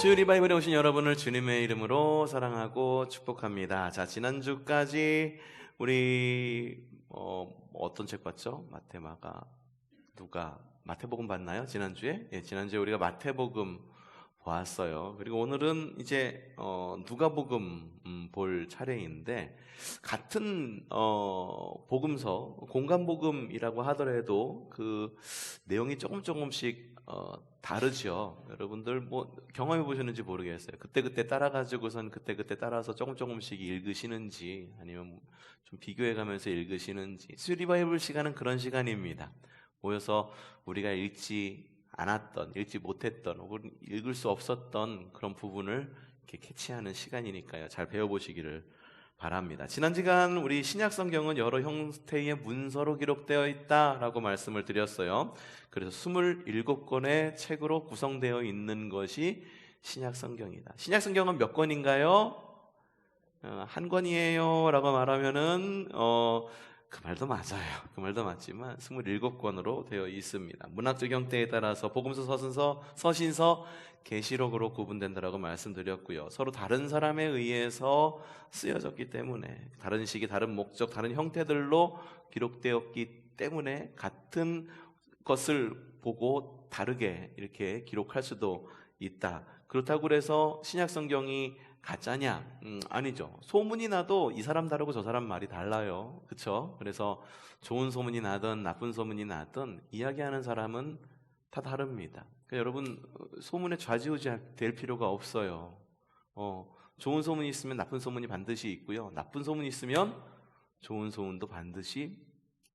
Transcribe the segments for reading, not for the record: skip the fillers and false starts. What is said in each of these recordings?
수요 리바이벌에 오신 여러분을 주님의 이름으로 사랑하고 축복합니다. 자, 지난주까지 우리 어떤 책 봤죠? 마태복음 봤나요? 지난주에? 예, 지난주에 우리가 마태복음 보았어요. 그리고 오늘은 이제 누가복음 볼 차례인데, 같은 복음서 공간복음이라고 하더라도 그 내용이 조금씩 다르죠. 여러분들 뭐 경험해 보셨는지 모르겠어요. 그때 따라가지고선 그때 따라서 조금씩 읽으시는지, 아니면 좀 비교해 가면서 읽으시는지. 수리 바이블 시간은 그런 시간입니다. 모여서 우리가 읽지 않았던, 읽지 못했던, 혹은 읽을 수 없었던 그런 부분을 이렇게 캐치하는 시간이니까요. 잘 배워보시기를 바랍니다. 지난 시간 우리 신약 성경은 여러 형태의 문서로 기록되어 있다라고 말씀을 드렸어요. 그래서 27권의 책으로 구성되어 있는 것이 신약 성경이다. 신약 성경은 몇 권인가요? 한 권이에요 라고 말하면은 그 말도 맞아요. 그 말도 맞지만 27권으로 되어 있습니다. 문학적 형태에 따라서 복음서, 서신서, 계시록으로 구분된다라고 말씀드렸고요. 서로 다른 사람에 의해서 쓰여졌기 때문에, 다른 시기, 다른 목적, 다른 형태들로 기록되었기 때문에 같은 것을 보고 다르게 이렇게 기록할 수도 있다. 그렇다고 해서 신약 성경이 가짜냐? 아니죠. 소문이 나도 이 사람 다르고 저 사람 말이 달라요. 그렇죠? 그래서 좋은 소문이 나든 나쁜 소문이 나든 이야기하는 사람은 다 다릅니다. 그러니까 여러분, 소문에 좌지우지 될 필요가 없어요. 좋은 소문이 있으면 나쁜 소문이 반드시 있고요. 나쁜 소문이 있으면 좋은 소문도 반드시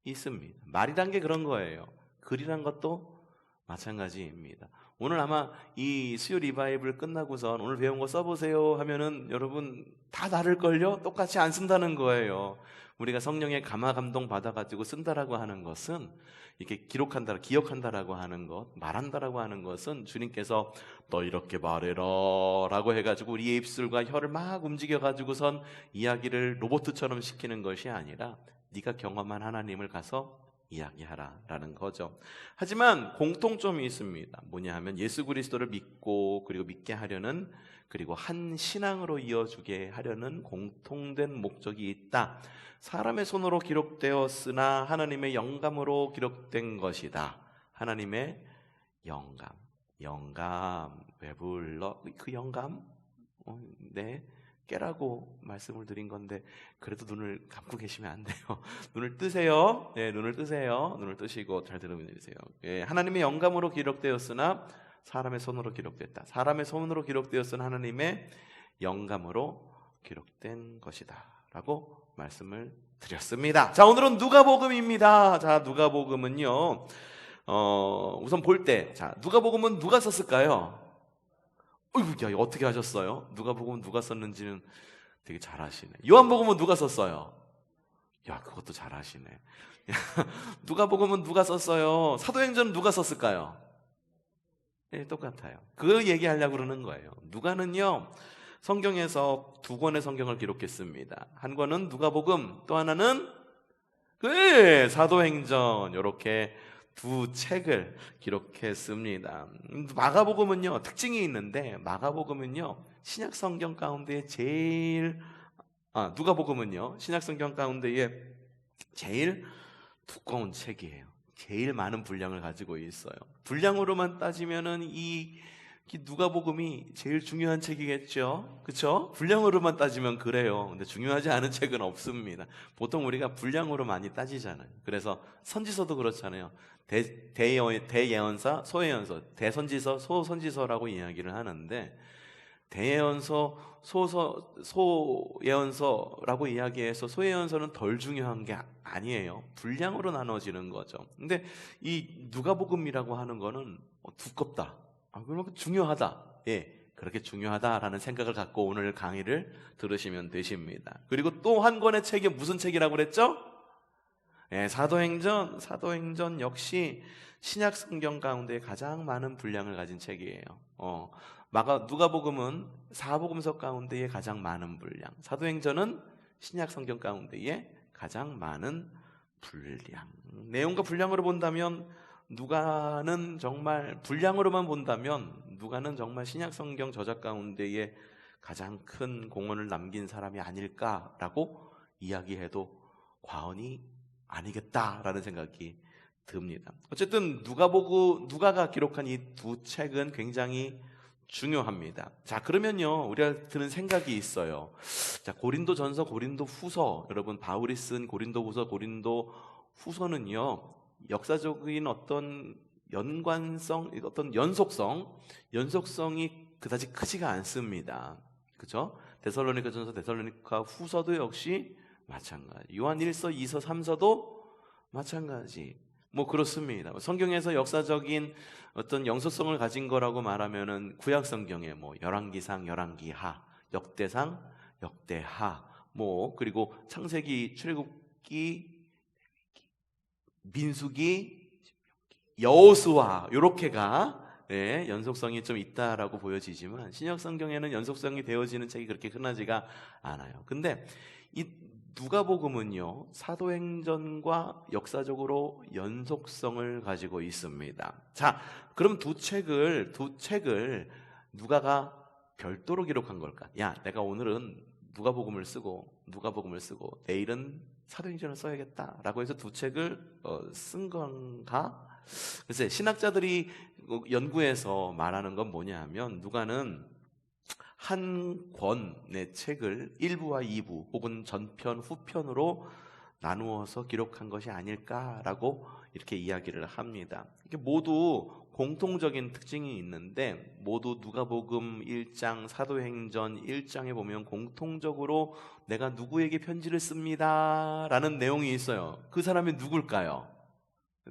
있습니다. 말이란 게 그런 거예요. 글이란 것도 마찬가지입니다. 오늘 아마 이 수요 리바이블 끝나고선 오늘 배운 거 써보세요 하면은 여러분 다 다를걸요? 똑같이 안 쓴다는 거예요. 우리가 성령의 감화 감동 받아가지고 쓴다라고 하는 것은, 이렇게 기록한다, 기억한다라고 하는 것, 말한다라고 하는 것은 주님께서 너 이렇게 말해라 라고 해가지고 우리의 입술과 혀를 막 움직여가지고선 이야기를 로봇처럼 시키는 것이 아니라 네가 경험한 하나님을 가서 이야기하라 라는 거죠. 하지만 공통점이 있습니다. 뭐냐 하면 예수 그리스도를 믿고, 그리고 믿게 하려는, 그리고 한 신앙으로 이어주게 하려는 공통된 목적이 있다. 사람의 손으로 기록되었으나 하나님의 영감으로 기록된 것이다. 하나님의 영감 왜 불러? 그 영감? 네, 깨라고 말씀을 드린 건데, 그래도 눈을 감고 계시면 안 돼요. 눈을 뜨세요. 네, 눈을 뜨세요. 눈을 뜨시고 잘 들으세요. 예, 하나님의 영감으로 기록되었으나 사람의 손으로 기록됐다. 사람의 손으로 기록되었으나 하나님의 영감으로 기록된 것이다 라고 말씀을 드렸습니다. 자, 오늘은 누가복음입니다. 자, 누가복음은요, 우선 볼 때, 자, 누가복음은 누가 썼을까요? 어이구, 야, 어떻게 하셨어요? 누가복음은 누가 썼는지는 되게 잘하시네. 요한복음은 누가 썼어요? 야, 그것도 잘하시네. 누가복음은 누가 썼어요? 사도행전은 누가 썼을까요? 네, 똑같아요. 그 얘기하려고 그러는 거예요. 누가는요, 성경에서 2권의 성경을 기록했습니다. 한 권은 누가복음, 또 하나는 사도행전, 이렇게 두 책을 기록했습니다. 마가복음은요, 특징이 있는데, 마가복음은요, 신약 성경 가운데 누가복음은요, 신약 성경 가운데에 제일 두꺼운 책이에요. 제일 많은 분량을 가지고 있어요. 분량으로만 따지면은 이 누가복음이 제일 중요한 책이겠죠? 그렇죠? 분량으로만 따지면 그래요. 근데 중요하지 않은 책은 없습니다. 보통 우리가 분량으로 많이 따지잖아요. 그래서 선지서도 그렇잖아요. 대예언서, 소예언서, 대선지서, 소선지서라고 이야기를 하는데, 대예언서, 소예언서라고 이야기해서 소예언서는 덜 중요한 게 아니에요. 분량으로 나눠지는 거죠. 근데 이 누가복음이라고 하는 거는 두껍다. 그러면 중요하다. 예, 그렇게 중요하다라는 생각을 갖고 오늘 강의를 들으시면 되십니다. 그리고 또 한 권의 책이 무슨 책이라고 그랬죠? 예, 사도행전 역시 신약 성경 가운데 가장 많은 분량을 가진 책이에요. 누가복음은 사복음서 가운데에 가장 많은 분량, 사도행전은 신약 성경 가운데에 가장 많은 분량. 내용과 분량으로 본다면 누가는 정말 분량으로만 본다면 누가는 정말 신약 성경 저작 가운데에 가장 큰 공헌을 남긴 사람이 아닐까라고 이야기해도 과언이 아니겠다라는 생각이 듭니다. 어쨌든 누가가 기록한 이 두 책은 굉장히 중요합니다. 자, 그러면요, 우리가 드는 생각이 있어요. 자, 고린도전서, 고린도후서, 여러분 바울이 쓴 고린도후서, 고린도후서는요, 역사적인 어떤 연관성, 어떤 연속성이 그다지 크지가 않습니다. 그죠? 데살로니가전서, 데살로니가후서도 역시 마찬가지. 요한 1서, 2서, 3서도 마찬가지. 뭐 그렇습니다. 성경에서 역사적인 어떤 영속성을 가진 거라고 말하면은 구약 성경에 뭐 열왕기상, 열왕기하, 역대상, 역대하, 뭐 그리고 창세기, 출애굽기, 민수기, 여호수아 요렇게가 연속성이 좀 있다라고 보여지지만 신약 성경에는 연속성이 되어지는 책이 그렇게 흔하지가 않아요. 근데 이 누가복음은요, 사도행전과 역사적으로 연속성을 가지고 있습니다. 자, 그럼 두 책을 누가가 별도로 기록한 걸까? 야, 내가 오늘은 누가복음을 쓰고 내일은 사도행전을 써야겠다라고 해서 두 책을 쓴 건가? 글쎄, 신학자들이 연구해서 말하는 건 뭐냐 하면 누가는 한 권의 책을 1부와 2부 혹은 전편, 후편으로 나누어서 기록한 것이 아닐까라고 이렇게 이야기를 합니다. 이게 모두 공통적인 특징이 있는데 모두 누가복음 1장, 사도행전 1장에 보면 공통적으로 내가 누구에게 편지를 씁니다 라는 내용이 있어요. 그 사람이 누굴까요?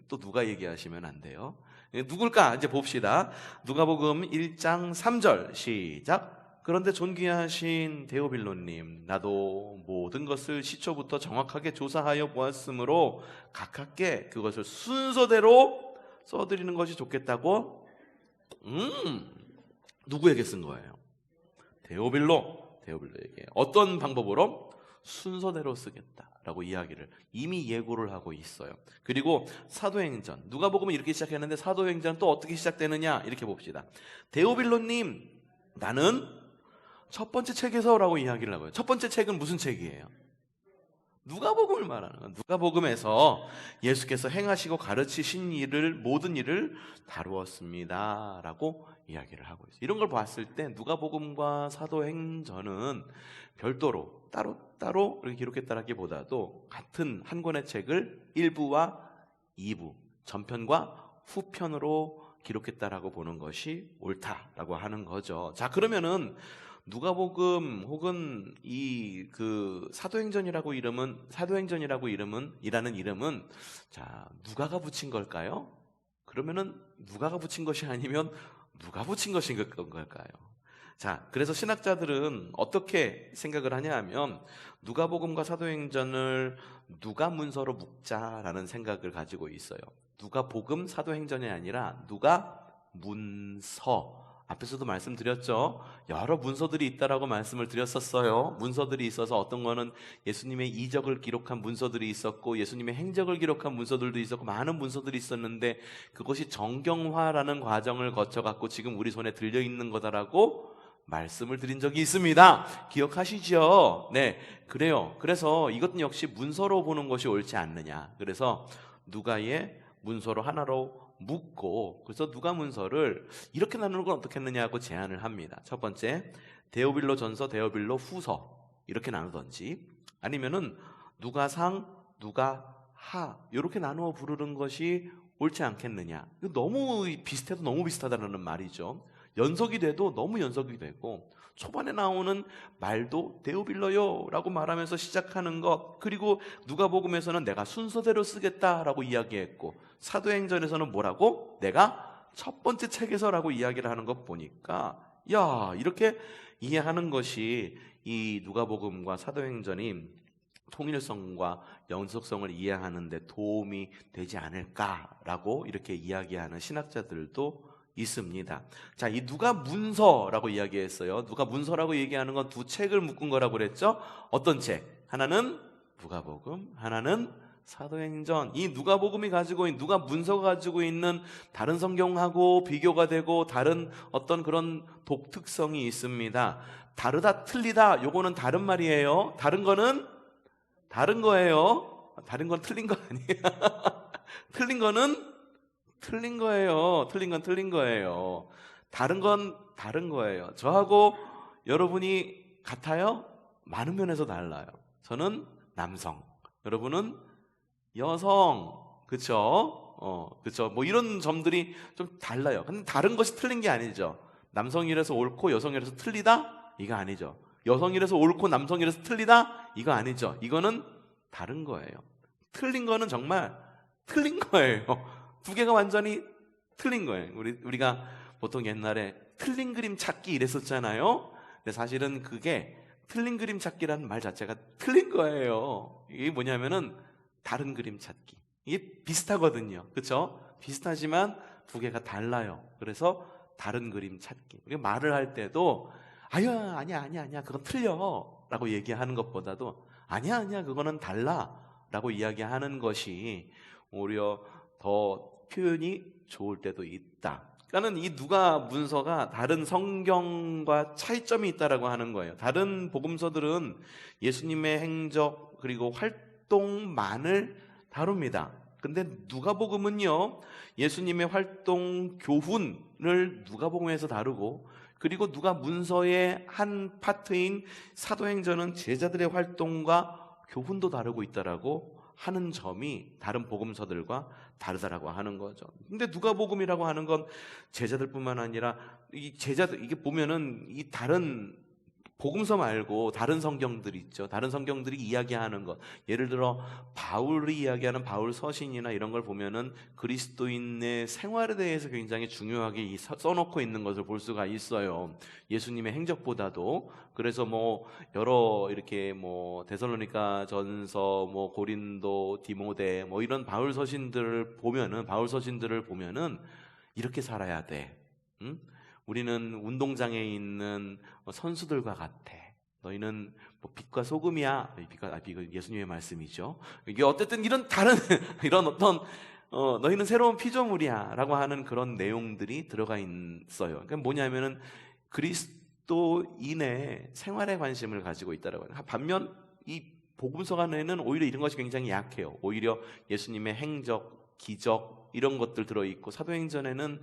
또 누가 얘기하시면 안 돼요. 누굴까? 이제 봅시다. 누가복음 1장 3절 시작. 그런데 존귀하신 데오빌로님, 나도 모든 것을 시초부터 정확하게 조사하여 보았으므로 가깝게 그것을 순서대로 써드리는 것이 좋겠다고. 누구에게 쓴 거예요? 데오빌로에게. 어떤 방법으로? 순서대로 쓰겠다라고 이야기를 이미 예고를 하고 있어요. 그리고 사도행전, 누가복음은 이렇게 시작했는데 사도행전은 또 어떻게 시작되느냐 이렇게 봅시다. 데오빌로님, 나는 첫 번째 책에서라고 이야기를 하고요. 첫 번째 책은 무슨 책이에요? 누가복음을 말하는 거예요. 누가복음에서 예수께서 행하시고 가르치신 모든 일을 다루었습니다 라고 이야기를 하고 있어요. 이런 걸 봤을 때 누가복음과 사도행전은 별도로 따로 이렇게 기록했다라기보다도 같은 한 권의 책을 1부와 2부, 전편과 후편으로 기록했다라고 보는 것이 옳다라고 하는 거죠. 자, 그러면은 누가복음 혹은 사도행전이라는 이름은 자, 누가가 붙인 걸까요? 그러면은 누가가 붙인 것이 아니면 누가 붙인 것인 걸까요? 자, 그래서 신학자들은 어떻게 생각을 하냐 하면 누가복음과 사도행전을 누가 문서로 묶자라는 생각을 가지고 있어요. 누가복음, 사도행전이 아니라 누가 문서. 앞에서도 말씀드렸죠. 여러 문서들이 있다라고 말씀을 드렸었어요. 문서들이 있어서 어떤 거는 예수님의 이적을 기록한 문서들이 있었고 예수님의 행적을 기록한 문서들도 있었고 많은 문서들이 있었는데 그것이 정경화라는 과정을 거쳐갖고 지금 우리 손에 들려있는 거다라고 말씀을 드린 적이 있습니다. 기억하시죠? 네, 그래요. 그래서 이것은 역시 문서로 보는 것이 옳지 않느냐. 그래서 누가의 문서로 하나로 묻고 그래서 누가 문서를 이렇게 나누는 건 어떻겠느냐 하고 제안을 합니다. 첫 번째, 데오빌로 전서, 데오빌로 후서 이렇게 나누던지 아니면은 누가상, 누가하 이렇게 나누어 부르는 것이 옳지 않겠느냐. 이거 너무 비슷해도 너무 비슷하다는 말이죠. 연속이 돼도 너무 연속이 되고 초반에 나오는 말도 데오빌로요 라고 말하면서 시작하는 것, 그리고 누가복음에서는 내가 순서대로 쓰겠다라고 이야기했고 사도행전에서는 뭐라고? 내가 첫 번째 책에서라고 이야기를 하는 것 보니까 야, 이렇게 이해하는 것이 이 누가복음과 사도행전이 통일성과 연속성을 이해하는 데 도움이 되지 않을까라고 이렇게 이야기하는 신학자들도 있습니다. 자, 이 누가 문서라고 이야기했어요. 누가 문서라고 얘기하는 건 두 책을 묶은 거라고 그랬죠. 어떤 책? 하나는 누가복음, 하나는 사도행전, 이 누가복음이 가지고 있는, 누가 문서가 가지고 있는 다른 성경하고 비교가 되고 다른 어떤 그런 독특성이 있습니다. 다르다, 틀리다, 요거는 다른 말이에요. 다른 거는 다른 거예요. 다른 건 틀린 거 아니에요. 틀린 거는 틀린 거예요. 틀린 건 틀린 거예요. 다른 건 다른 거예요. 저하고 여러분이 같아요? 많은 면에서 달라요. 저는 남성, 여러분은 여성, 그쵸? 그쵸? 뭐 이런 점들이 좀 달라요. 근데 다른 것이 틀린 게 아니죠. 남성이라서 옳고 여성이라서 틀리다? 이거 아니죠. 여성이라서 옳고 남성이라서 틀리다? 이거 아니죠. 이거는 다른 거예요. 틀린 거는 정말 틀린 거예요. 두 개가 완전히 틀린 거예요. 우리가 보통 옛날에 틀린 그림 찾기 이랬었잖아요. 근데 사실은 그게 틀린 그림 찾기라는 말 자체가 틀린 거예요. 이게 뭐냐면은 다른 그림 찾기. 이게 비슷하거든요. 그렇죠? 비슷하지만 두 개가 달라요. 그래서 다른 그림 찾기. 우리가 말을 할 때도 아니야 그건 틀려 라고 얘기하는 것보다도 아니야 그거는 달라 라고 이야기하는 것이 오히려 더 표현이 좋을 때도 있다. 그러니까는 이 누가 문서가 다른 성경과 차이점이 있다라고 하는 거예요. 다른 복음서들은 예수님의 행적 그리고 활동만을 다룹니다. 근데 누가복음은요, 예수님의 활동 교훈을 누가복음에서 다루고, 그리고 누가 문서의 한 파트인 사도행전은 제자들의 활동과 교훈도 다루고 있다라고 하는 점이 다른 복음서들과 다르다라고 하는 거죠. 근데 누가복음이라고 하는 건 제자들뿐만 아니라 이 제자들, 이게 보면은 이 다른 복음서 말고 다른 성경들이 있죠. 다른 성경들이 이야기하는 것. 예를 들어 바울이 이야기하는 바울 서신이나 이런 걸 보면은 그리스도인의 생활에 대해서 굉장히 중요하게 써놓고 있는 것을 볼 수가 있어요. 예수님의 행적보다도. 그래서 뭐 여러 이렇게 뭐 데살로니가 전서, 뭐 고린도, 디모데 뭐 이런 바울 서신들을 보면은 이렇게 살아야 돼. 응? 우리는 운동장에 있는 선수들과 같아. 너희는 뭐 빛과 소금이야. 빛과 예수님의 말씀이죠. 이게 어쨌든 이런 다른 이런 어떤 너희는 새로운 피조물이야라고 하는 그런 내용들이 들어가 있어요. 그러니까 뭐냐면은 그리스도인의 생활에 관심을 가지고 있다라고 해요. 반면 이 복음서 안에는 오히려 이런 것이 굉장히 약해요. 오히려 예수님의 행적, 기적 이런 것들 들어 있고 사도행전에는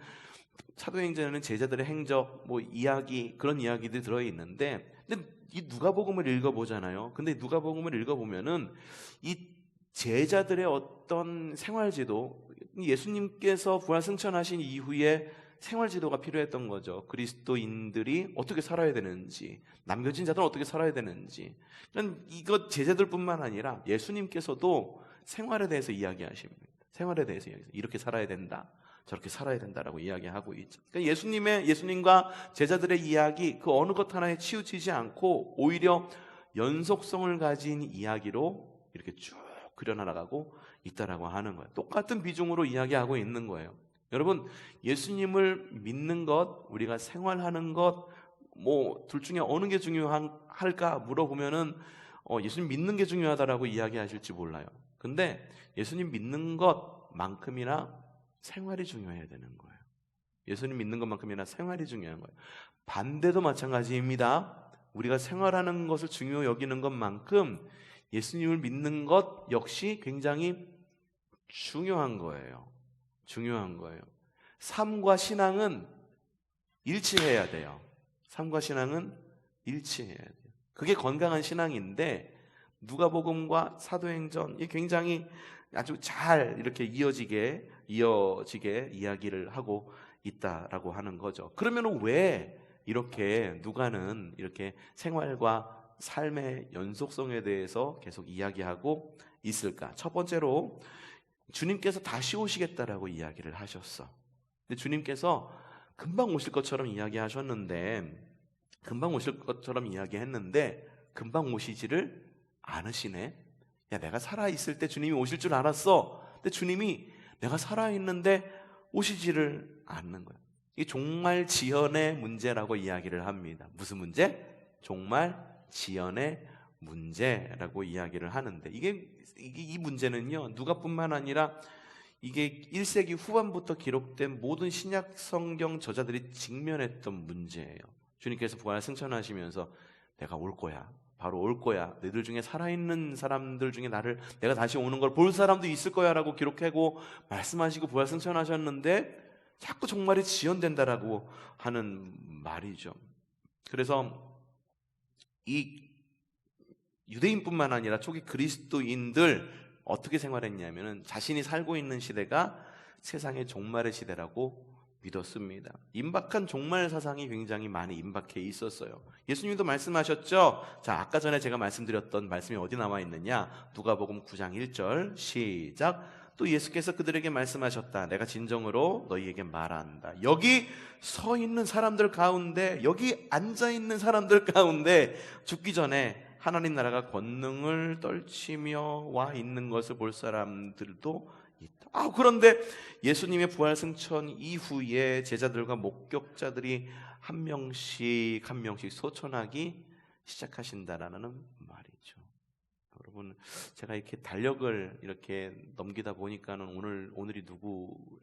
제자들의 행적, 뭐 이야기 그런 이야기들이 들어 있는데, 근데 이 누가복음을 읽어보잖아요. 근데 누가복음을 읽어보면은 이 제자들의 어떤 생활지도, 예수님께서 부활 승천하신 이후에 생활지도가 필요했던 거죠. 그리스도인들이 어떻게 살아야 되는지, 남겨진 자들은 어떻게 살아야 되는지. 그러니까 이것 제자들뿐만 아니라 예수님께서도 생활에 대해서 이야기하십니다. 생활에 대해서 이렇게 살아야 된다. 저렇게 살아야 된다라고 이야기하고 있죠. 그러니까 예수님과 제자들의 이야기 그 어느 것 하나에 치우치지 않고 오히려 연속성을 가진 이야기로 이렇게 쭉 그려나가고 있다라고 하는 거예요. 똑같은 비중으로 이야기하고 있는 거예요. 여러분, 예수님을 믿는 것, 우리가 생활하는 것, 뭐 둘 중에 어느 게 중요할까 물어보면은 예수님 믿는 게 중요하다라고 이야기하실지 몰라요. 근데 예수님 믿는 것만큼이나 생활이 중요해야 되는 거예요. 예수님 믿는 것만큼이나 생활이 중요한 거예요. 반대도 마찬가지입니다. 우리가 생활하는 것을 중요 여기는 것만큼 예수님을 믿는 것 역시 굉장히 중요한 거예요. 중요한 거예요. 삶과 신앙은 일치해야 돼요. 삶과 신앙은 일치해야 돼요. 그게 건강한 신앙인데 누가복음과 사도행전 이 굉장히 아주 잘 이렇게 이어지게 이야기를 하고 있다라고 하는 거죠. 그러면 왜 이렇게 누가는 이렇게 생활과 삶의 연속성에 대해서 계속 이야기하고 있을까? 첫 번째로 주님께서 다시 오시겠다라고 이야기를 하셨어. 근데 주님께서 금방 오실 것처럼 이야기하셨는데, 금방 오시지를 않으시네. 야, 내가 살아있을 때 주님이 오실 줄 알았어. 근데 주님이 내가 살아있는데 오시지를 않는 거예요. 이게 종말 지연의 문제라고 이야기를 합니다. 무슨 문제? 종말 지연의 문제라고 이야기를 하는데 이 문제는요, 누가뿐만 아니라 이게 1세기 후반부터 기록된 모든 신약 성경 저자들이 직면했던 문제예요. 주님께서 부활 승천하시면서 내가 올 거야, 바로 올 거야, 너희들 중에 살아있는 사람들 중에 내가 다시 오는 걸 볼 사람도 있을 거야 라고 기록하고 말씀하시고 부활 승천하셨는데 자꾸 종말이 지연된다라고 하는 말이죠. 그래서 이 유대인뿐만 아니라 초기 그리스도인들 어떻게 생활했냐면은 자신이 살고 있는 시대가 세상의 종말의 시대라고 믿었습니다. 임박한 종말 사상이 굉장히 많이 임박해 있었어요. 예수님도 말씀하셨죠. 자, 아까 전에 제가 말씀드렸던 말씀이 어디 나와 있느냐? 누가복음 9장 1절 시작. 또 예수께서 그들에게 말씀하셨다. 내가 진정으로 너희에게 말한다. 여기 서 있는 사람들 가운데, 여기 앉아 있는 사람들 가운데 죽기 전에 하나님 나라가 권능을 떨치며 와 있는 것을 볼 사람들도 있다. 그런데 예수님의 부활 승천 이후에 제자들과 목격자들이 한 명씩 한 명씩 소천하기 시작하신다라는 말이죠. 여러분, 제가 이렇게 달력을 이렇게 넘기다 보니까는 오늘이 누구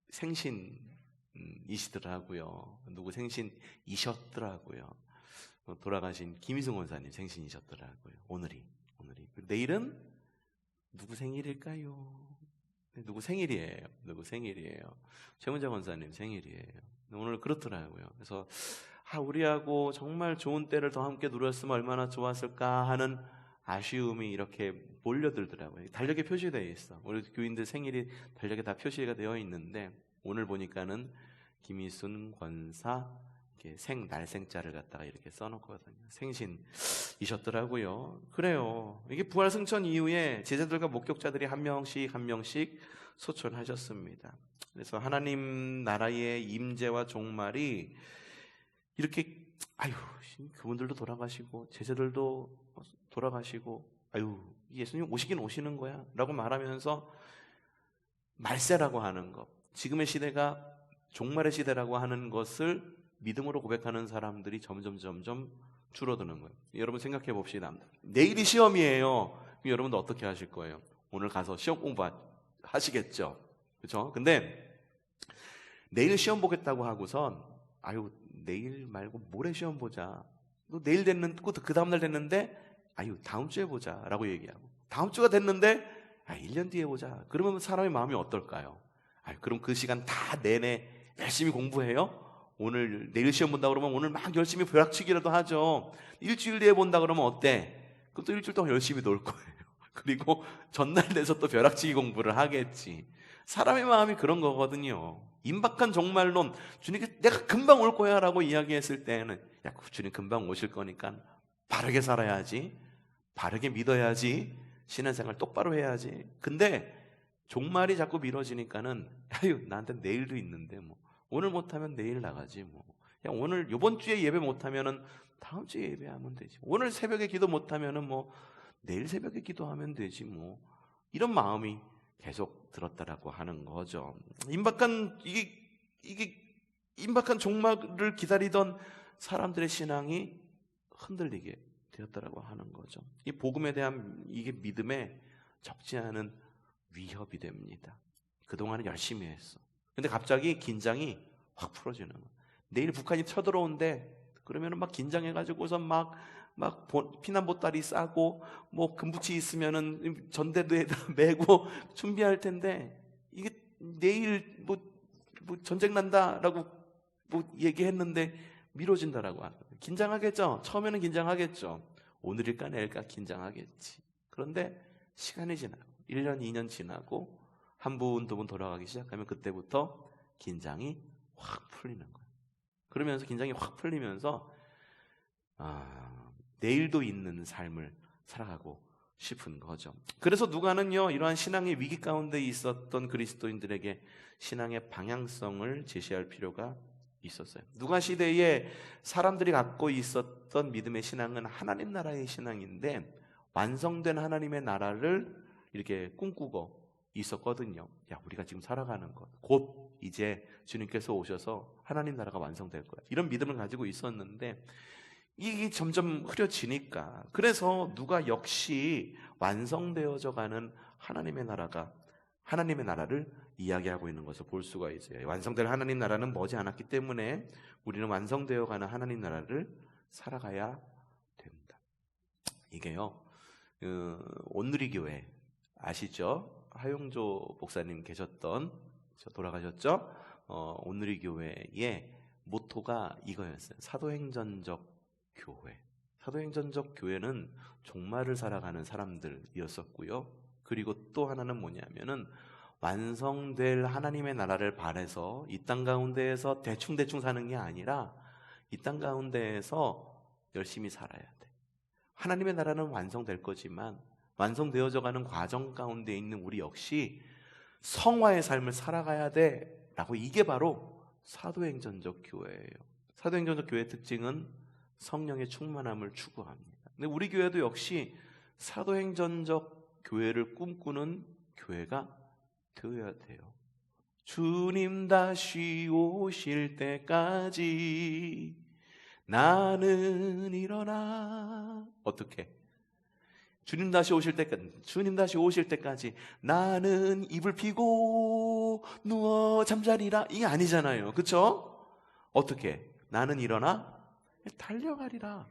생신이시더라고요. 누구 생신이셨더라고요. 돌아가신 김희승 원사님 생신이셨더라고요. 오늘이. 내일은 누구 생일일까요? 누구 생일이에요? 최문자 원사님 생일이에요. 오늘 그렇더라고요. 그래서 우리하고 정말 좋은 때를 더 함께 누렸으면 얼마나 좋았을까 하는 아쉬움이 이렇게 몰려들더라고요. 달력에 표시되어 있어. 우리 교인들 생일이 달력에 다 표시가 되어 있는데 오늘 보니까는 김희순 권사 날생자를 갖다가 이렇게 써놓거든요. 생신이셨더라고요. 그래요. 이게 부활 승천 이후에 제자들과 목격자들이 한 명씩 한 명씩 소천하셨습니다. 그래서 하나님 나라의 임재와 종말이 이렇게 그분들도 돌아가시고 제자들도 돌아가시고 예수님 오시긴 오시는 거야 라고 말하면서 말세라고 하는 것, 지금의 시대가 종말의 시대라고 하는 것을 믿음으로 고백하는 사람들이 점점 줄어드는 거예요. 여러분 생각해 봅시다. 내일이 시험이에요. 그럼 여러분도 어떻게 하실 거예요? 오늘 가서 시험 공부 하시겠죠? 그렇죠? 근데 내일 시험 보겠다고 하고선 내일 말고 모레 시험 보자. 또 내일 됐는데 그 다음날 됐는데 다음 주에 보자 라고 얘기하고, 다음 주가 됐는데 1년 뒤에 보자. 그러면 사람의 마음이 어떨까요? 그럼 그 시간 다 내내 열심히 공부해요? 내일 시험 본다 그러면 오늘 막 열심히 벼락치기라도 하죠. 일주일 뒤에 본다 그러면 어때? 그럼 또 일주일 동안 열심히 놀 거예요. 그리고 전날 돼서 또 벼락치기 공부를 하겠지. 사람의 마음이 그런 거거든요. 임박한 종말론, 주님께 내가 금방 올 거야 라고 이야기했을 때는 주님 금방 오실 거니까 바르게 살아야지, 바르게 믿어야지, 신앙생활 똑바로 해야지. 근데 종말이 자꾸 미뤄지니까는 나한테 내일도 있는데 오늘 못하면 내일 나가지 오늘 이번 주에 예배 못하면은 다음 주에 예배하면 되지. 오늘 새벽에 기도 못하면은 내일 새벽에 기도하면 되지 이런 마음이 계속 들었다라고 하는 거죠. 임박한 종말을 기다리던 사람들의 신앙이 흔들리게 되었다라고 하는 거죠. 이 복음에 대한 이게 믿음에 적지 않은 위협이 됩니다. 그동안은 열심히 했어. 근데 갑자기 긴장이 확 풀어지는 거예요. 내일 북한이 쳐들어온대. 그러면은 막 긴장해가지고선 막 피난 보따리 싸고 금부치 있으면은 전대도에다 메고 준비할 텐데, 이게 내일 전쟁 난다라고 얘기했는데 미뤄진다라고 하는 거예요. 긴장하겠죠. 처음에는 긴장하겠죠. 오늘일까 내일까 긴장하겠지. 그런데 시간이 지나고 1년 2년 지나고 한 분 두 분 돌아가기 시작하면 그때부터 긴장이 확 풀리는 거예요. 그러면서 긴장이 확 풀리면서 내일도 있는 삶을 살아가고 싶은 거죠. 그래서 누가는요, 이러한 신앙의 위기 가운데 있었던 그리스도인들에게 신앙의 방향성을 제시할 필요가 있었어요. 누가 시대에 사람들이 갖고 있었던 믿음의 신앙은 하나님 나라의 신앙인데, 완성된 하나님의 나라를 이렇게 꿈꾸고 있었거든요. 우리가 지금 살아가는 것, 곧 이제 주님께서 오셔서 하나님 나라가 완성될 거야, 이런 믿음을 가지고 있었는데, 이게 점점 흐려지니까. 그래서 누가 역시 완성되어져 가는 하나님의 나라를 이야기하고 있는 것을 볼 수가 있어요. 완성될 하나님 나라는 머지 않았기 때문에 우리는 완성되어 가는 하나님 나라를 살아가야 됩니다. 이게요, 온누리 교회 아시죠? 하용조 목사님 계셨던, 돌아가셨죠? 온누리 교회의 모토가 이거였어요. 사도행전적 교회. 사도행전적 교회는 종말을 살아가는 사람들이었었고요. 그리고 또 하나는 뭐냐면은 완성될 하나님의 나라를 바라서 이 땅 가운데에서 대충 사는 게 아니라 이 땅 가운데에서 열심히 살아야 돼. 하나님의 나라는 완성될 거지만 완성되어져 가는 과정 가운데 있는 우리 역시 성화의 삶을 살아가야 돼라고, 이게 바로 사도행전적 교회예요. 사도행전적 교회의 특징은 성령의 충만함을 추구합니다. 근데 우리 교회도 역시 사도행전적 교회를 꿈꾸는 교회가 되어야 돼요. 주님 다시 오실 때까지 나는 일어나. 어떻게? 주님 다시 오실 때까지 나는 이불 피고 누워 잠자리라. 이게 아니잖아요. 그렇죠? 어떻게? 나는 일어나 달려가리라.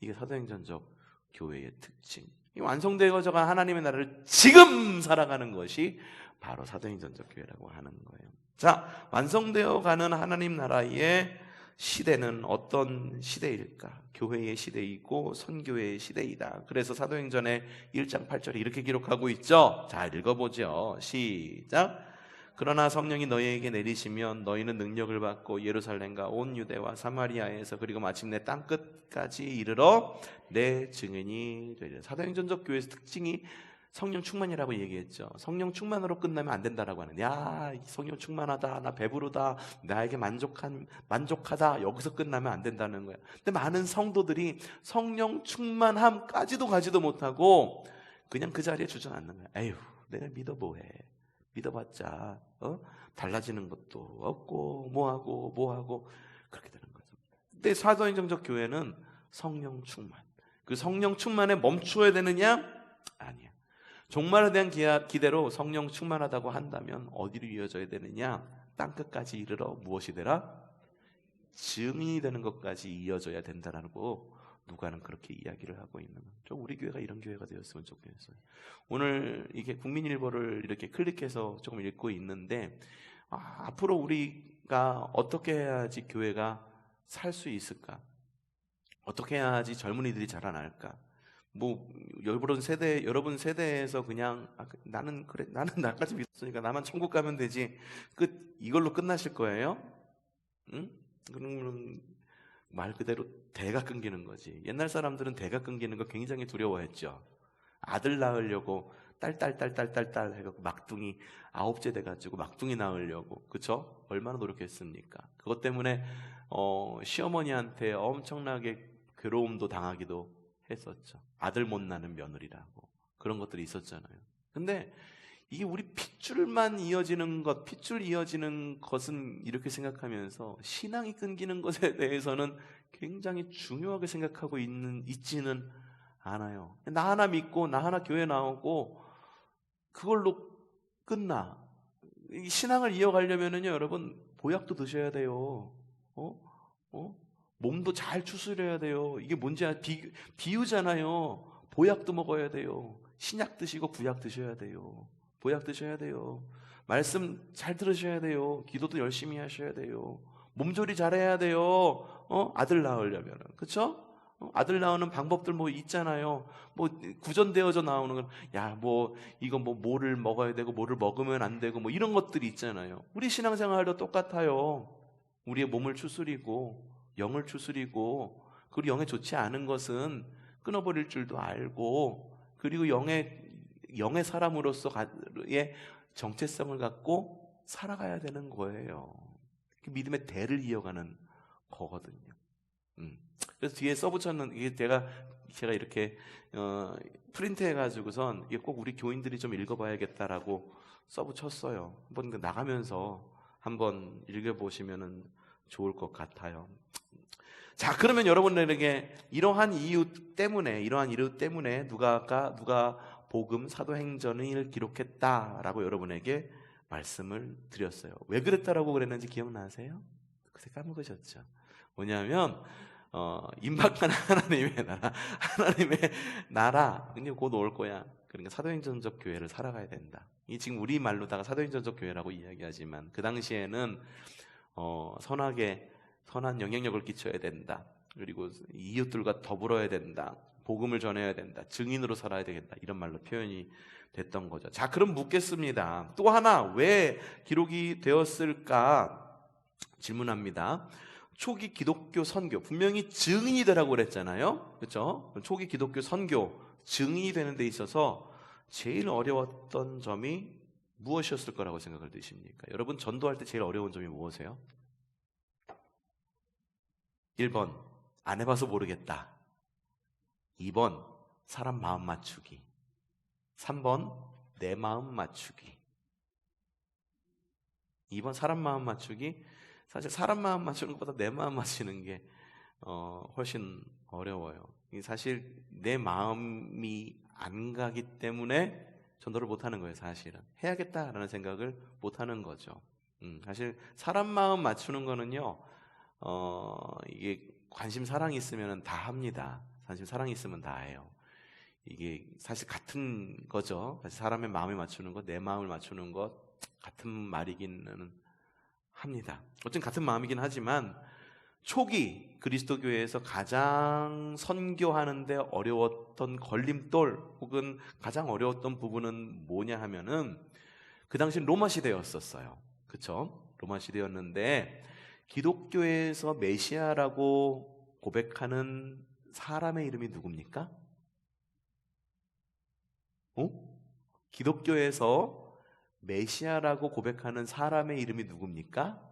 이게 사도행전적 교회의 특징. 이 완성되어져간 하나님의 나라를 지금 살아가는 것이 바로 사도행전적 교회라고 하는 거예요. 자, 완성되어가는 하나님 나라의 시대는 어떤 시대일까? 교회의 시대이고 선교회의 시대이다. 그래서 사도행전의 1장 8절에 이렇게 기록하고 있죠. 잘 읽어보죠. 시작. 그러나 성령이 너희에게 내리시면 너희는 능력을 받고 예루살렘과 온 유대와 사마리아에서 그리고 마침내 땅끝까지 이르러 내 증인이 되리라. 사도행전적 교회의 특징이 성령 충만이라고 얘기했죠. 성령 충만으로 끝나면 안 된다라고 하는. 야, 성령 충만하다, 나 배부르다, 나에게 만족하다, 여기서 끝나면 안 된다는 거야. 근데 많은 성도들이 성령 충만함까지도 가지도 못하고 그냥 그 자리에 주저앉는 거야. 에휴, 내가 믿어 뭐해? 믿어봤자 달라지는 것도 없고 뭐하고 그렇게 되는 거죠. 근데 사도행전적 교회는 성령 충만. 그 성령 충만에 멈춰야 되느냐? 아니야. 종말에 대한 기대로 성령 충만하다고 한다면 어디로 이어져야 되느냐? 땅끝까지 이르러 무엇이 되라? 증인이 되는 것까지 이어져야 된다라고 누가는 그렇게 이야기를 하고 있는 거죠. 좀 우리 교회가 이런 교회가 되었으면 좋겠어요. 오늘 이게 국민일보를 이렇게 클릭해서 조금 읽고 있는데, 앞으로 우리가 어떻게 해야지 교회가 살 수 있을까? 어떻게 해야지 젊은이들이 자라날까? 뭐 여러분 세대에서 그냥 나는 나까지 믿었으니까 나만 천국 가면 되지, 이걸로 끝나실 거예요? 응? 그러면 말 그대로 대가 끊기는 거지. 옛날 사람들은 대가 끊기는 거 굉장히 두려워했죠. 아들 낳으려고 딸 해갖고 막둥이 9째 돼가지고 막둥이 낳으려고, 그쵸? 얼마나 노력했습니까? 그것 때문에 시어머니한테 엄청나게 괴로움도 당하기도 했었죠. 아들 못 낳는 며느리라고 그런 것들이 있었잖아요. 근데 이게 우리 핏줄 이어지는 것은 이렇게 생각하면서 신앙이 끊기는 것에 대해서는 굉장히 중요하게 생각하고 있지는 않아요. 나 하나 믿고 나 하나 교회 나오고 그걸로 끝나. 이 신앙을 이어가려면은요, 여러분 보약도 드셔야 돼요. 몸도 잘 추스려야 돼요. 이게 뭔지 비유잖아요. 보약도 먹어야 돼요. 신약 드시고 구약 드셔야 돼요. 보약 드셔야 돼요. 말씀 잘 들으셔야 돼요. 기도도 열심히 하셔야 돼요. 몸조리 잘해야 돼요. 아들 낳으려면, 그렇죠? 아들 낳는 방법들 뭐 있잖아요. 뭐 구전되어져 나오는 건, 이거 뭐를 먹어야 되고 뭐를 먹으면 안 되고 뭐 이런 것들이 있잖아요. 우리 신앙생활도 똑같아요. 우리의 몸을 추스리고 영을 추스리고, 그리고 영에 좋지 않은 것은 끊어버릴 줄도 알고, 그리고 영의 사람으로서의 정체성을 갖고 살아가야 되는 거예요. 믿음의 대를 이어가는 거거든요. 그래서 뒤에 써붙였는, 이게 제가 이렇게 프린트해가지고선 이게 꼭 우리 교인들이 좀 읽어봐야겠다라고 써붙였어요. 한번 나가면서 한번 읽어보시면 좋을 것 같아요. 자, 그러면 여러분들에게 이러한 이유 때문에 누가 복음 사도행전을 기록했다라고 여러분에게 말씀을 드렸어요. 왜 그랬다라고 그랬는지 기억나세요? 그새 까먹으셨죠? 뭐냐면 임박한 하나님의 나라 이제 곧 올 거야. 그러니까 사도행전적 교회를 살아가야 된다. 이 지금 우리 말로다가 사도행전적 교회라고 이야기하지만 그 당시에는 선한 영향력을 끼쳐야 된다. 그리고 이웃들과 더불어야 된다. 복음을 전해야 된다. 증인으로 살아야 되겠다. 이런 말로 표현이 됐던 거죠. 자, 그럼 묻겠습니다. 또 하나 왜 기록이 되었을까 질문합니다. 초기 기독교 선교 분명히 증인이 되라고 그랬잖아요. 그렇죠? 초기 기독교 선교 증인이 되는 데 있어서 제일 어려웠던 점이 무엇이었을 거라고 생각을 드십니까? 여러분 전도할 때 제일 어려운 점이 무엇이에요? 1번 안 해봐서 모르겠다. 2번 사람 마음 맞추기. 3번 내 마음 맞추기. 2번 사람 마음 맞추기. 사실 사람 마음 맞추는 것보다 내 마음 맞추는 게 훨씬 어려워요. 사실 내 마음이 안 가기 때문에 전도를 못하는 거예요. 사실은 해야겠다라는 생각을 못하는 거죠. 사실 사람 마음 맞추는 거는요, 이게 관심 사랑이 있으면 다 합니다. 관심 사랑이 있으면 다 해요. 이게 사실 같은 거죠. 사실 사람의 마음을 맞추는 것, 내 마음을 맞추는 것 같은 말이기는 합니다. 어쨌든 같은 마음이긴 하지만 초기 그리스도교회에서 가장 선교하는데 어려웠던 걸림돌 혹은 가장 어려웠던 부분은 뭐냐 하면은 그 당시 로마 시대였었어요. 그렇죠? 로마 시대였는데 기독교에서 메시아라고 고백하는 사람의 이름이 누굽니까? 기독교에서 메시아라고 고백하는 사람의 이름이 누굽니까?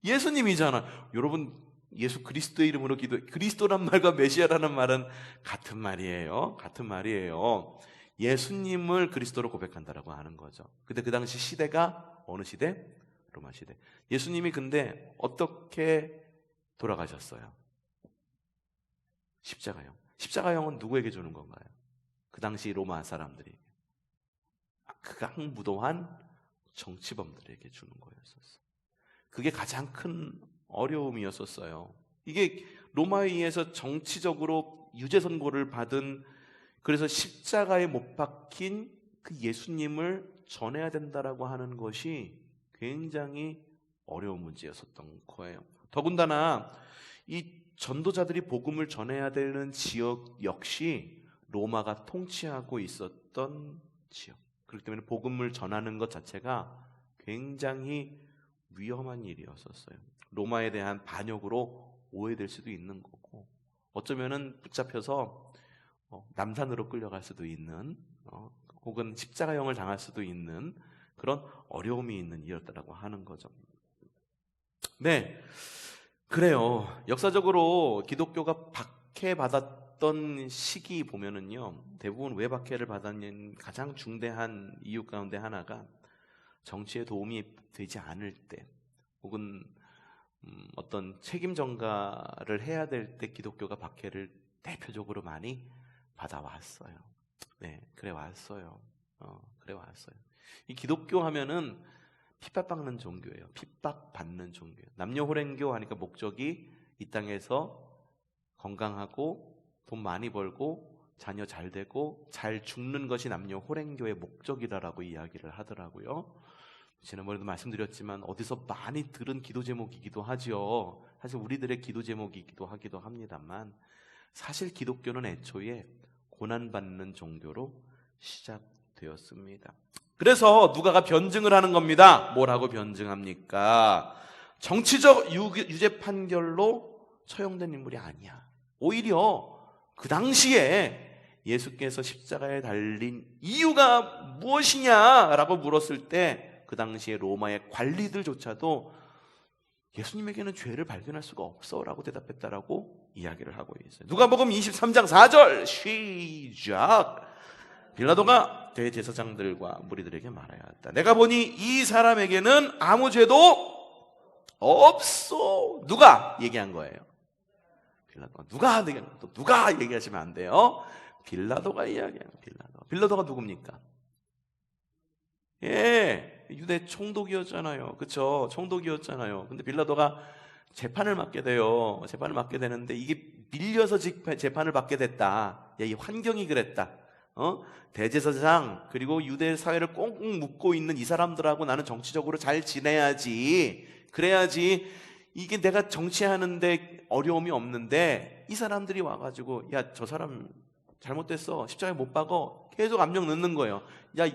예수님이잖아. 여러분 예수 그리스도의 이름으로 그리스도란 말과 메시아라는 말은 같은 말이에요. 같은 말이에요. 예수님을 그리스도로 고백한다라고 하는 거죠. 근데 그 당시 시대가 어느 시대? 로마 시대. 예수님이 근데 어떻게 돌아가셨어요? 십자가형. 십자가형은 누구에게 주는 건가요? 그 당시 로마 사람들이 극악무도한 정치범들에게 주는 거였었어요. 그게 가장 큰 어려움이었었어요. 이게 로마에 의해서 정치적으로 유죄 선고를 받은, 그래서 십자가에 못 박힌 그 예수님을 전해야 된다라고 하는 것이 굉장히 어려운 문제였었던 거예요. 더군다나 이 전도자들이 복음을 전해야 되는 지역 역시 로마가 통치하고 있었던 지역. 그렇기 때문에 복음을 전하는 것 자체가 굉장히 위험한 일이었었어요. 로마에 대한 반역으로 오해될 수도 있는 거고, 어쩌면은 붙잡혀서 남산으로 끌려갈 수도 있는, 혹은 십자가형을 당할 수도 있는 그런 어려움이 있는 일이었다라고 하는 거죠. 네, 그래요. 역사적으로 기독교가 박해받았던 시기 보면은요, 대부분 왜 박해를 받았냐는 가장 중대한 이유 가운데 하나가 정치에 도움이 되지 않을 때, 혹은 어떤 책임 전가를 해야 될 때 기독교가 박해를 대표적으로 많이 받아왔어요. 네, 그래 왔어요. 이 기독교 하면은 핍박받는 종교예요. 핍박받는 종교예요. 남녀호랭교 하니까 목적이 이 땅에서 건강하고 돈 많이 벌고 자녀 잘 되고 잘 죽는 것이 남녀호랭교의 목적이라고 이야기를 하더라고요. 지난번에도 말씀드렸지만 어디서 많이 들은 기도 제목이기도 하죠. 사실 우리들의 기도 제목이기도 하기도 합니다만, 사실 기독교는 애초에 고난받는 종교로 시작되었습니다. 그래서 누가가 변증을 하는 겁니다. 뭐라고 변증합니까? 정치적 유죄 판결로 처형된 인물이 아니야. 오히려 그 당시에 예수께서 십자가에 달린 이유가 무엇이냐라고 물었을 때 그 당시에 로마의 관리들조차도 예수님에게는 죄를 발견할 수가 없어라고 대답했다라고 이야기를 하고 있어요. 누가복음 23장 4절 시작. 빌라도가 대제사장들과 무리들에게 말하였다. 내가 보니 이 사람에게는 아무 죄도 없어. 누가 얘기한 거예요? 빌라도가 누가 얘기하시면 안 돼요. 빌라도가 이야기해요. 빌라도가 누굽니까? 예, 유대 총독이었잖아요. 그쵸? 총독이었잖아요. 근데 빌라도가 재판을 맡게 돼요. 재판을 맡게 되는데 이게 밀려서 재판을 받게 됐다. 야, 이 환경이 그랬다. 대제사장 그리고 유대 사회를 꽁꽁 묶고 있는 이 사람들하고 나는 정치적으로 잘 지내야지. 그래야지 이게 내가 정치하는데 어려움이 없는데 이 사람들이 와가지고 야, 저 사람 잘못됐어. 십자가에 못 박어. 계속 압력 넣는 거예요. 야,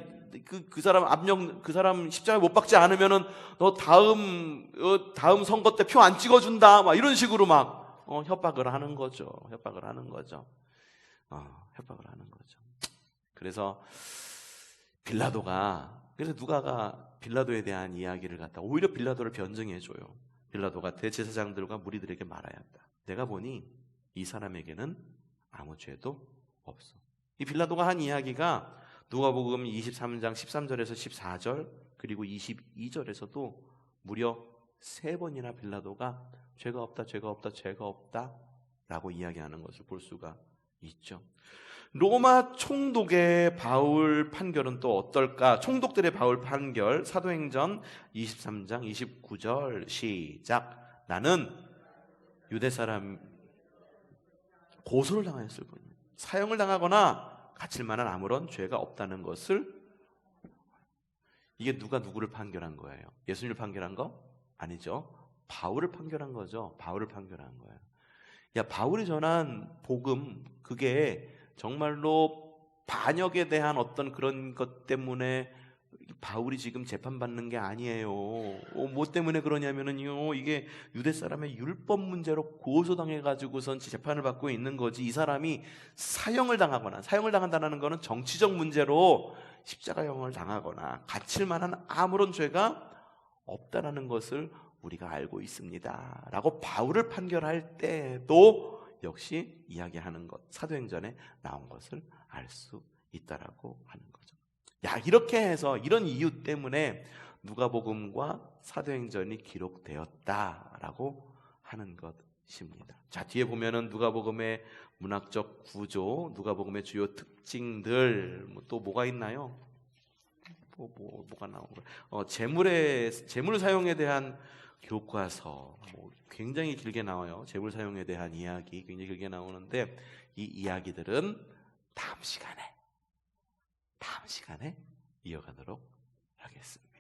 그 사람 십자가에 못 박지 않으면은 너 다음 선거 때 표 안 찍어준다. 막 이런 식으로 막 협박을 하는 거죠. 협박을 하는 거죠. 그래서 그래서 누가가 빌라도에 대한 이야기를 갖다 오히려 빌라도를 변증해줘요. 빌라도가 대제사장들과 무리들에게 말해야 한다. 내가 보니 이 사람에게는 아무 죄도 없어. 이 빌라도가 한 이야기가 누가복음 23장 13절에서 14절 그리고 22절에서도 무려 3번이나 빌라도가 죄가 없다 라고 이야기하는 것을 볼 수가 있죠. 로마 총독의 바울 판결은 또 어떨까? 총독들의 바울 판결 사도행전 23장 29절 시작. 나는 유대 사람 고소를 당하였을 뿐입니다. 사형을 당하거나 갇힐 만한 아무런 죄가 없다는 것을. 이게 누가 누구를 판결한 거예요? 예수님을 판결한 거? 아니죠. 바울을 판결한 거죠. 바울을 판결한 거예요. 야, 바울이 전한 복음, 그게 정말로 반역에 대한 어떤 그런 것 때문에 바울이 지금 재판받는 게 아니에요. 뭐 때문에 그러냐면은요, 이게 유대 사람의 율법 문제로 고소당해가지고선 재판을 받고 있는 거지. 이 사람이 사형을 당한다는 거는 정치적 문제로 십자가형을 당하거나 갇힐 만한 아무런 죄가 없다라는 것을 우리가 알고 있습니다. 라고 바울을 판결할 때도 역시 이야기하는 것, 사도행전에 나온 것을 알 수 있다라고 하는 거죠. 야, 이렇게 해서 이런 이유 때문에 누가복음과 사도행전이 기록되었다라고 하는 것입니다. 자, 뒤에 보면은 누가복음의 문학적 구조, 누가복음의 주요 특징들, 또 뭐가 있나요? 뭐가 나온 거예요? 재물 사용에 대한 교과서, 굉장히 길게 나와요. 재물 사용에 대한 이야기 굉장히 길게 나오는데 이 이야기들은 다음 시간에 이어가도록 하겠습니다.